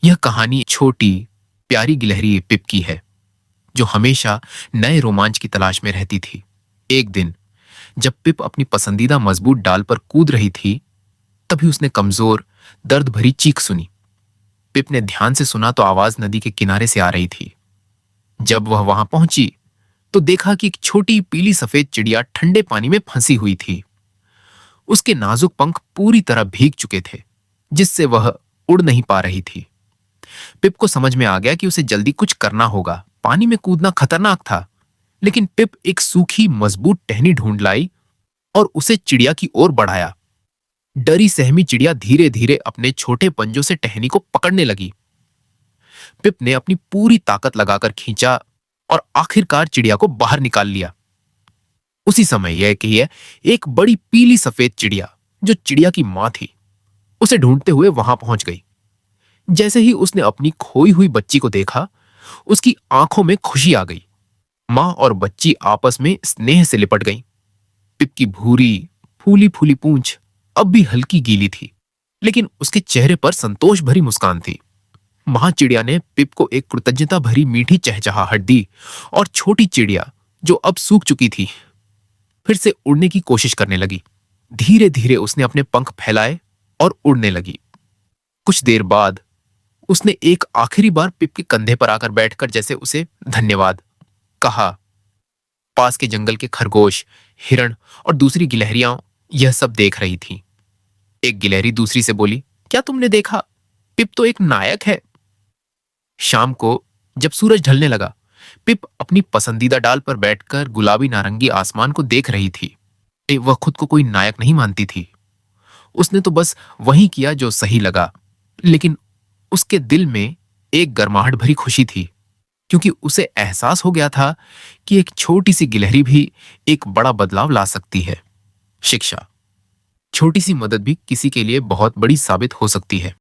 यह कहानी छोटी प्यारी गिलहरी पिप की है, जो हमेशा नए रोमांच की तलाश में रहती थी। एक दिन जब पिप अपनी पसंदीदा मजबूत डाल पर कूद रही थी, तभी उसने कमजोर, दर्द भरी चीख सुनी। पिप ने ध्यान से सुना तो आवाज नदी के किनारे से आ रही थी। जब वह वहां पहुंची तो देखा कि एक छोटी पीली सफेद चिड़िया ठंडे पानी में फंसी हुई थी। उसके नाजुक पंख पूरी तरह भीग चुके थे, जिससे वह उड़ नहीं पा रही थी। पिप को समझ में आ गया कि उसे जल्दी कुछ करना होगा। पानी में कूदना खतरनाक था, लेकिन पिप एक सूखी मजबूत टहनी ढूंढ लाई और उसे चिड़िया की ओर बढ़ाया। डरी सहमी चिड़िया धीरे धीरे अपने छोटे पंजों से टहनी को पकड़ने लगी। पिप ने अपनी पूरी ताकत लगाकर खींचा और आखिरकार चिड़िया को बाहर निकाल लिया। उसी समय यह कि एक बड़ी पीली सफेद चिड़िया, जो चिड़िया की मां थी, उसे ढूंढते हुए वहां पहुंच गई। जैसे ही उसने अपनी खोई हुई बच्ची को देखा, उसकी आंखों में खुशी आ गई। मां और बच्ची आपस में स्नेह से लिपट गईं। पिप की भूरी, फूली फूली पूंछ अब भी हल्की गीली थी, लेकिन उसके चेहरे पर संतोष भरी मुस्कान थी। मां चिड़िया ने पिप को एक कृतज्ञता भरी मीठी चहचहाहट दी और छोटी चिड़िया, जो अब सूख चुकी थी, फिर से उड़ने की कोशिश करने लगी। धीरे धीरे उसने अपने पंख फैलाए और उड़ने लगी। कुछ देर बाद उसने एक आखिरी बार पिप के कंधे पर आकर बैठकर जैसे उसे धन्यवाद कहा। पास के जंगल के खरगोश, हिरण और दूसरी गिलहरियां यह सब देख रही थीं। एक गिलहरी दूसरी से बोली, क्या तुमने देखा? पिप तो एक नायक है। शाम को जब सूरज ढलने लगा, पिप अपनी पसंदीदा डाल पर बैठकर गुलाबी नारंगी आसमान को देख रही थी। वह खुद को कोई नायक नहीं मानती थी। उसने तो बस वही किया जो सही लगा, लेकिन उसके दिल में एक गर्माहट भरी खुशी थी, क्योंकि उसे एहसास हो गया था कि एक छोटी सी गिलहरी भी एक बड़ा बदलाव ला सकती है। शिक्षा: छोटी सी मदद भी किसी के लिए बहुत बड़ी साबित हो सकती है।